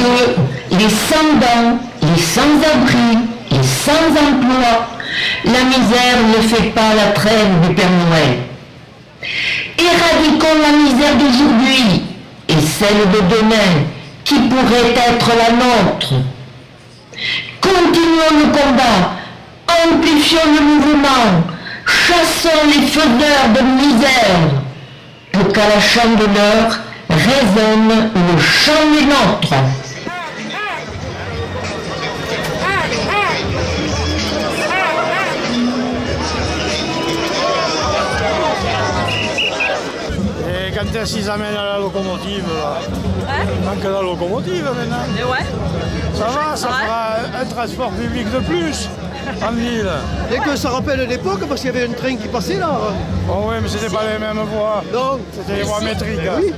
de les sans-dents, les sans-abri, les sans-emploi. La misère ne fait pas la trêve du Père Noël. Éradiquons la misère d'aujourd'hui et celle de demain qui pourrait être la nôtre. Continuons le combat, amplifions le mouvement, chassons les faiseurs de misère, pour qu'à la chandeleur résonne le chant des nôtres. Et quand est-ce qu'ils amènent la locomotive là? Il manque la locomotive maintenant. Et ouais. Ça va, ça fera un transport public de plus en ville. Et que ça rappelle l'époque parce qu'il y avait un train qui passait là. Oh oui, mais c'était pas les mêmes voies. Non. C'était les voies métriques. Oui.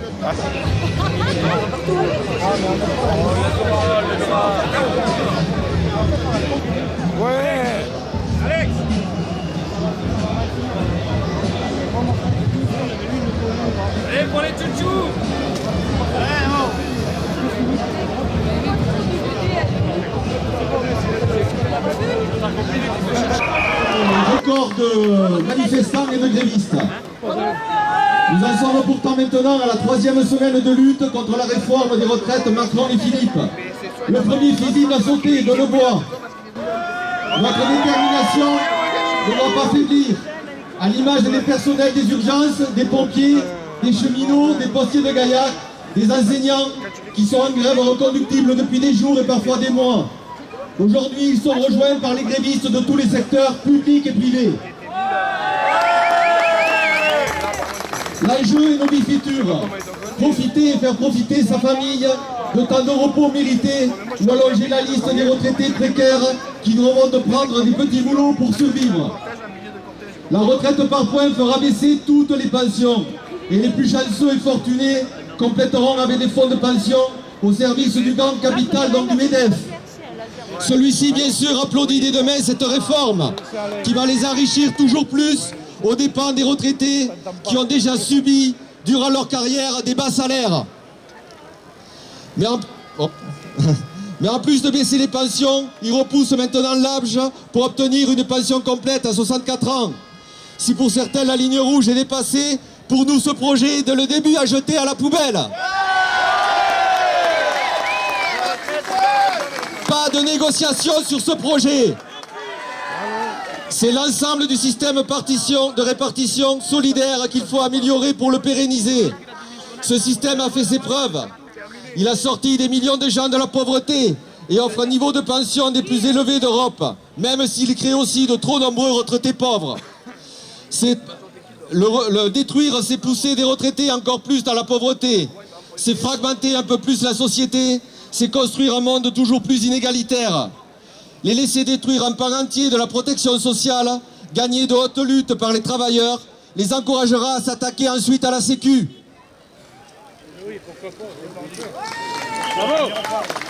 Ouais. Alex. Allez pour les tchouchous. Record de manifestants et de grévistes. Nous en sommes pourtant maintenant à la 3e semaine de lutte contre la réforme des retraites Macron et Philippe. Le premier fusil a sauté de le bois. Notre détermination ne doit pas faiblir. À l'image des personnels des urgences, des pompiers, des cheminots, des postiers de Gaillac, des enseignants qui sont en grève reconductible depuis des jours et parfois des mois. Aujourd'hui, ils sont rejoints par les grévistes de tous les secteurs publics et privés. L'enjeu est nos bifitures. Profiter et faire profiter sa famille de temps de repos mérité ou allonger la liste des retraités précaires qui devront de prendre des petits boulots pour survivre. La retraite par points fera baisser toutes les pensions et les plus chanceux et fortunés compléteront avec des fonds de pension au service du grand capital, donc du MEDEF. Celui-ci, bien sûr, applaudit dès demain cette réforme qui va les enrichir toujours plus aux dépens des retraités qui ont déjà subi, durant leur carrière, des bas salaires. Mais en plus de baisser les pensions, ils repoussent maintenant l'âge pour obtenir une pension complète à 64 ans. Si pour certains la ligne rouge est dépassée, pour nous ce projet est dès le début à jeter à la poubelle. Pas de négociation sur ce projet. C'est l'ensemble du système de répartition solidaire qu'il faut améliorer pour le pérenniser. Ce système a fait ses preuves. Il a sorti des millions de gens de la pauvreté et offre un niveau de pension des plus élevés d'Europe, même s'il crée aussi de trop nombreux retraités pauvres. Détruire, c'est pousser des retraités encore plus dans la pauvreté. C'est fragmenter un peu plus la société, c'est construire un monde toujours plus inégalitaire. Les laisser détruire un pan entier de la protection sociale, gagné de haute lutte par les travailleurs, les encouragera à s'attaquer ensuite à la Sécu.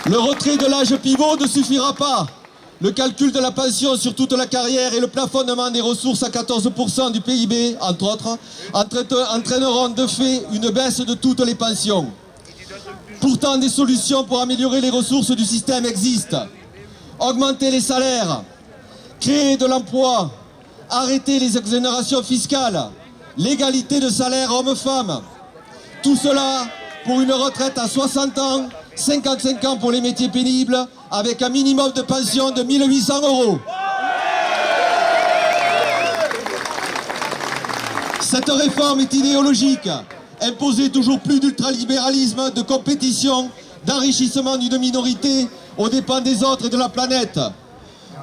Le retrait de l'âge pivot ne suffira pas. Le calcul de la pension sur toute la carrière et le plafonnement des ressources à 14% du PIB, entre autres, entraîneront de fait une baisse de toutes les pensions. Pourtant, des solutions pour améliorer les ressources du système existent. Augmenter les salaires, créer de l'emploi, arrêter les exonérations fiscales, l'égalité de salaire homme-femme. Tout cela pour une retraite à 60 ans, 55 ans pour les métiers pénibles, avec un minimum de pension de 1 800 €. Cette réforme est idéologique. Imposer toujours plus d'ultralibéralisme, de compétition, d'enrichissement d'une minorité aux dépens des autres et de la planète,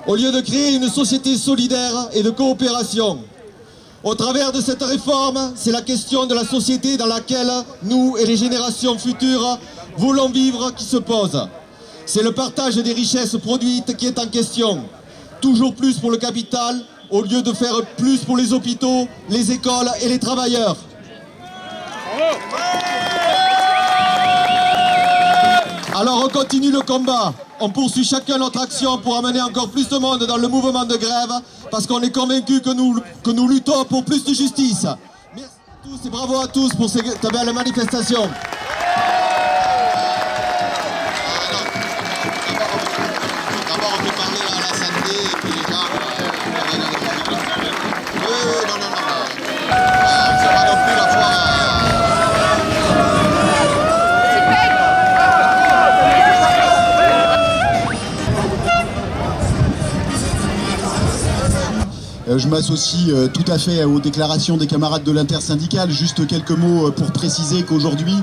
au lieu de créer une société solidaire et de coopération. Au travers de cette réforme, c'est la question de la société dans laquelle nous et les générations futures voulons vivre qui se pose. C'est le partage des richesses produites qui est en question. Toujours plus pour le capital, au lieu de faire plus pour les hôpitaux, les écoles et les travailleurs. Alors on continue le combat, on poursuit chacun notre action pour amener encore plus de monde dans le mouvement de grève, parce qu'on est convaincus que nous luttons pour plus de justice. Merci à tous et bravo à tous pour cette belle manifestation. Je m'associe tout à fait aux déclarations des camarades de l'intersyndicale. Juste quelques mots pour préciser qu'aujourd'hui,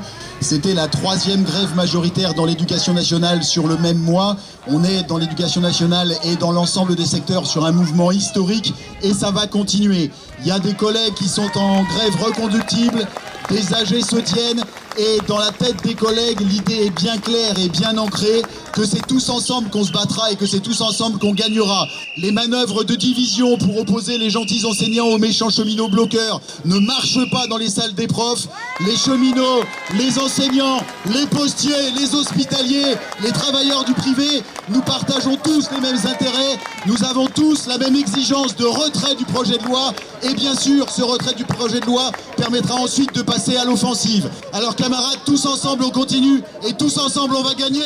c'était la 3e grève majoritaire dans l'éducation nationale sur le même mois. On est dans l'éducation nationale et dans l'ensemble des secteurs sur un mouvement historique et ça va continuer. Il y a des collègues qui sont en grève reconductible, des AG se tiennent et dans la tête des collègues, l'idée est bien claire et bien ancrée que c'est tous ensemble qu'on se battra et que c'est tous ensemble qu'on gagnera. Les manœuvres de division pour opposer les gentils enseignants aux méchants cheminots bloqueurs ne marchent pas dans les salles des profs. Les cheminots, les enseignants, les postiers, les hospitaliers, les travailleurs du privé, nous partageons tous les mêmes intérêts. Nous avons tous la même exigence de retrait du projet de loi et bien sûr, ce retrait du projet de loi permettra ensuite de passer à l'offensive. Alors camarades, tous ensemble on continue et tous ensemble on va gagner.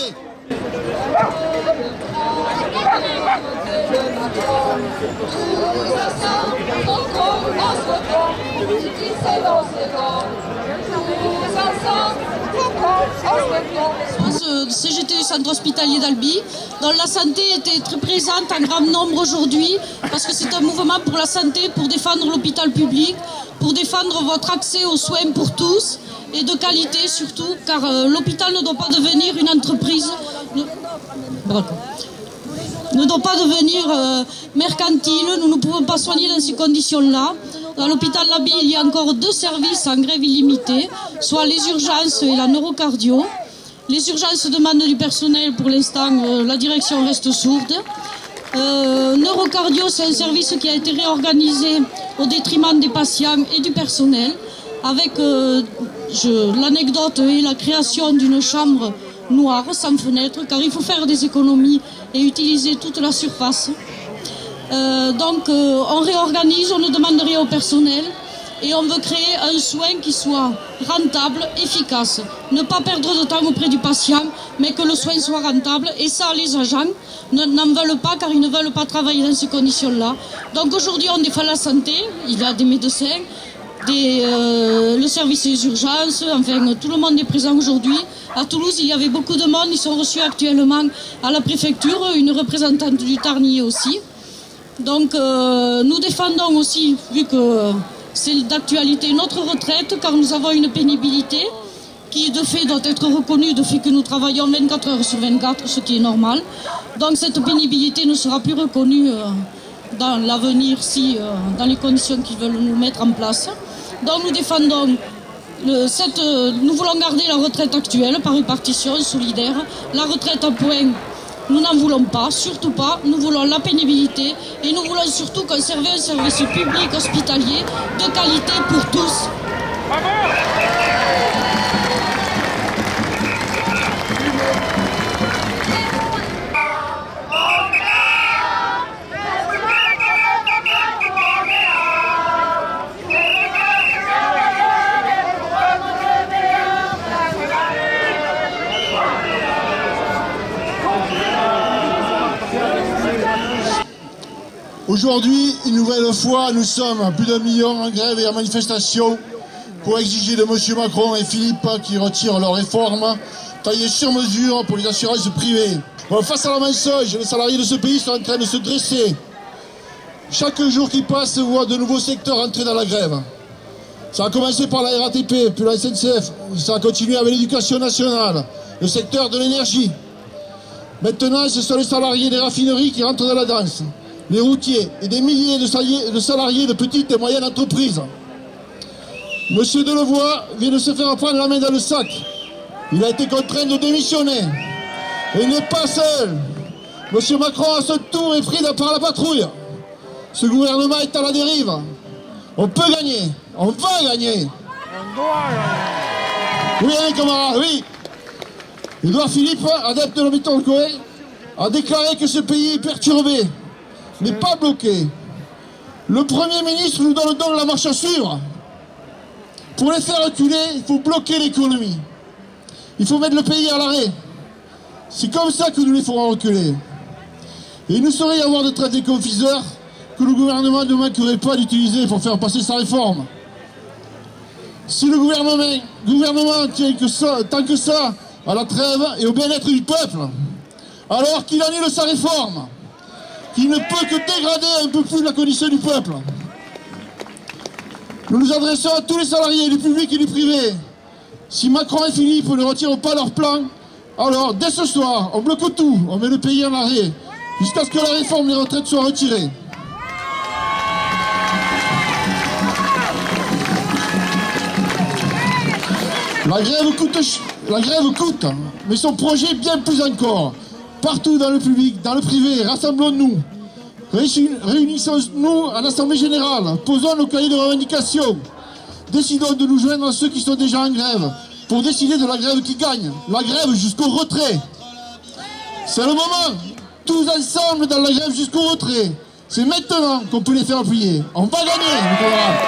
CGT du centre hospitalier d'Albi, dont la santé était très présente en grand nombre aujourd'hui, parce que c'est un mouvement pour la santé, pour défendre l'hôpital public, pour défendre votre accès aux soins pour tous, et de qualité surtout, car l'hôpital ne doit pas devenir une entreprise, ne doit pas devenir mercantile. Nous ne pouvons pas soigner dans ces conditions-là. Dans l'hôpital d'Albi, il y a encore 2 services en grève illimitée, soit les urgences et la neurocardio. Les urgences demandent du personnel, pour l'instant, la direction reste sourde. Neurocardio, c'est un service qui a été réorganisé au détriment des patients et du personnel, avec l'anecdote et la création d'une chambre noire, sans fenêtre, car il faut faire des économies et utiliser toute la surface. Donc on réorganise, on ne demande rien au personnel et on veut créer un soin qui soit rentable, efficace. Ne pas perdre de temps auprès du patient, mais que le soin soit rentable. Et ça, les agents n'en veulent pas, car ils ne veulent pas travailler dans ces conditions-là. Donc aujourd'hui, on défend la santé. Il y a des médecins, le service des urgences, enfin tout le monde est présent aujourd'hui. À Toulouse, il y avait beaucoup de monde. Ils sont reçus actuellement à la préfecture, une représentante du Tarnier aussi. Donc nous défendons aussi, vu que c'est d'actualité, notre retraite, car nous avons une pénibilité qui de fait doit être reconnue, de fait que nous travaillons 24 heures sur 24, ce qui est normal. Donc cette pénibilité ne sera plus reconnue dans l'avenir, dans les conditions qu'ils veulent nous mettre en place. Donc nous défendons, nous voulons garder la retraite actuelle par répartition solidaire. La retraite à points, nous n'en voulons pas, surtout pas. Nous voulons la pénibilité et nous voulons surtout conserver un service public hospitalier de qualité pour tous. Aujourd'hui, une nouvelle fois, nous sommes plus d'1 million en grève et en manifestation pour exiger de M. Macron et Philippe qui retirent leurs réformes taillées sur mesure pour les assurances privées. Bon, face à la mensonge, les salariés de ce pays sont en train de se dresser. Chaque jour qui passe voit de nouveaux secteurs entrer dans la grève. Ça a commencé par la RATP, puis la SNCF, ça a continué avec l'éducation nationale, le secteur de l'énergie. Maintenant, ce sont les salariés des raffineries qui rentrent dans la danse, les routiers et des milliers de salariés de petites et moyennes entreprises. Monsieur Delevoye vient de se faire prendre la main dans le sac. Il a été contraint de démissionner. Et il n'est pas seul. Monsieur Macron, à son tour, est pris par la patrouille. Ce gouvernement est à la dérive. On peut gagner. On va gagner. On doit gagner. Oui, hein, camarade, oui. Édouard Philippe, adepte de l'hôpital Cohen, a déclaré que ce pays est perturbé, mais pas bloqué. Le Premier ministre nous donne donc la marche à suivre. Pour les faire reculer, il faut bloquer l'économie. Il faut mettre le pays à l'arrêt. C'est comme ça que nous les ferons reculer. Et il ne saurait y avoir de traités confiseurs que le gouvernement ne manquerait pas d'utiliser pour faire passer sa réforme. Si le gouvernement tient tant que ça à la trêve et au bien-être du peuple, alors qu'il annule sa réforme. qui ne peut que dégrader un peu plus la condition du peuple. Nous nous adressons à tous les salariés du public et du privé. Si Macron et Philippe ne retirent pas leur plan, alors dès ce soir, on bloque tout, on met le pays en arrêt, jusqu'à ce que la réforme des retraites soit retirée. La grève coûte, mais son projet bien plus encore. Partout dans le public, dans le privé, rassemblons-nous. Réunissons-nous à l'Assemblée Générale, posons nos cahiers de revendications. Décidons de nous joindre à ceux qui sont déjà en grève, pour décider de la grève qui gagne, la grève jusqu'au retrait. C'est le moment, tous ensemble dans la grève jusqu'au retrait. C'est maintenant qu'on peut les faire appuyer. On va gagner, mes camarades.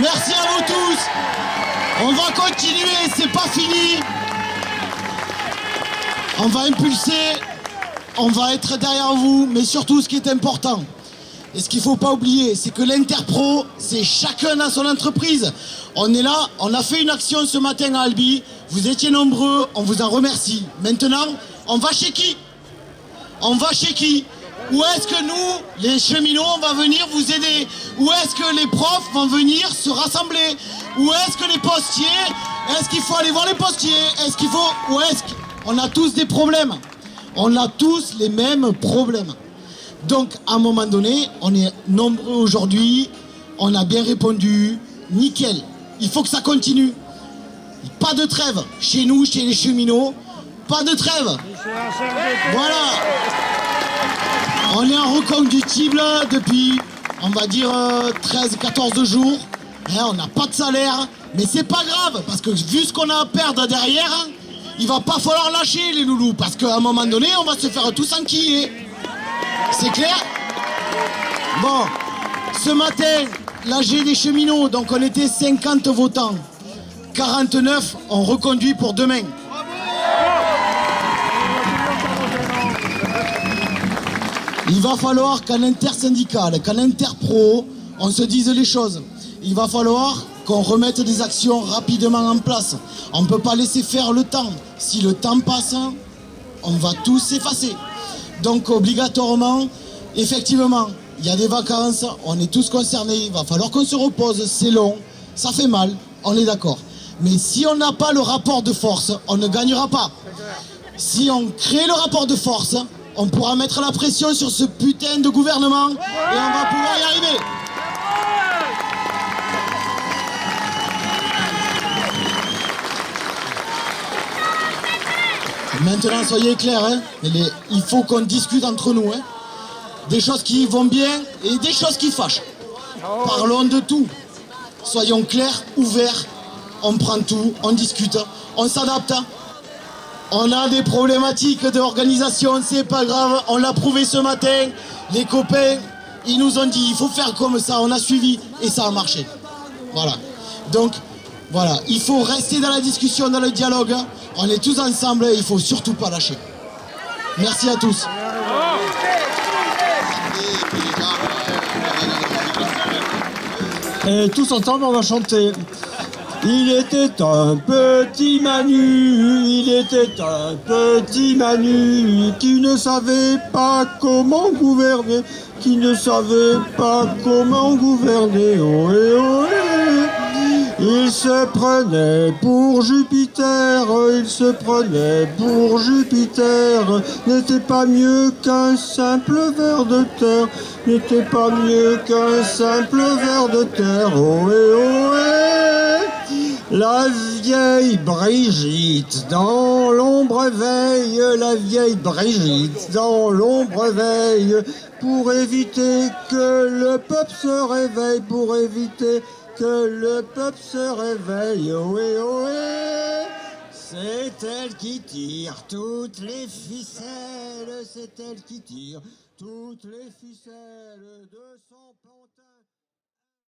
Merci à vous tous. On va continuer, c'est pas fini. On va impulser, on va être derrière vous, mais surtout ce qui est important, et ce qu'il ne faut pas oublier, c'est que l'Interpro, c'est chacun dans son entreprise. On est là, on a fait une action ce matin à Albi, vous étiez nombreux, on vous en remercie. Maintenant, on va chez qui? On va chez qui? Où est-ce que nous, les cheminots, on va venir vous aider? Où est-ce que les profs vont venir se rassembler? Où est-ce que les postiers? Est-ce qu'il faut aller voir les postiers? Est-ce qu'il faut... Où est-ce que... On a tous des problèmes. On a tous les mêmes problèmes. Donc, à un moment donné, on est nombreux aujourd'hui. On a bien répondu. Nickel. Il faut que ça continue. Pas de trêve. Chez nous, chez les cheminots, pas de trêve. Voilà. On est inreconductible depuis, on va dire, 13-14 jours. On n'a pas de salaire, mais c'est pas grave, parce que vu ce qu'on a à perdre derrière, il va pas falloir lâcher les loulous, parce qu'à un moment donné, on va se faire tous enquiller. C'est clair? Bon, ce matin, l'AG des cheminots, donc on était 50 votants. 49 ont reconduit pour demain. Il va falloir qu'en intersyndical, qu'en interpro, on se dise les choses. Il va falloir qu'on remette des actions rapidement en place. On ne peut pas laisser faire le temps. Si le temps passe, on va tous s'effacer. Donc obligatoirement, effectivement, il y a des vacances, on est tous concernés, il va falloir qu'on se repose, c'est long, ça fait mal, on est d'accord. Mais si on n'a pas le rapport de force, on ne gagnera pas. Si on crée le rapport de force, on pourra mettre la pression sur ce putain de gouvernement et on va pouvoir y arriver. Maintenant, soyez clairs, hein, il faut qu'on discute entre nous. Hein. Des choses qui vont bien et des choses qui fâchent. Parlons de tout. Soyons clairs, ouverts. On prend tout, on discute, on s'adapte. On a des problématiques d'organisation, c'est pas grave. On l'a prouvé ce matin. Les copains, ils nous ont dit, il faut faire comme ça. On a suivi et ça a marché. Voilà. Donc, Voilà, il faut rester dans la discussion, dans le dialogue. On est tous ensemble, il faut surtout pas lâcher. Merci à tous. Et tous ensemble, on va chanter. Il était un petit Manu, il était un petit Manu qui ne savait pas comment gouverner, qui ne savait pas comment gouverner. Ohé, ohé. Il se prenait pour Jupiter, il se prenait pour Jupiter, n'était pas mieux qu'un simple ver de terre, n'était pas mieux qu'un simple ver de terre. Ohé, ohé. La vieille Brigitte dans l'ombre veille, la vieille Brigitte dans l'ombre veille, pour éviter que le peuple se réveille, pour éviter que le peuple se réveille. Ohé, ohé. C'est elle qui tire toutes les ficelles, c'est elle qui tire toutes les ficelles de son pantalon.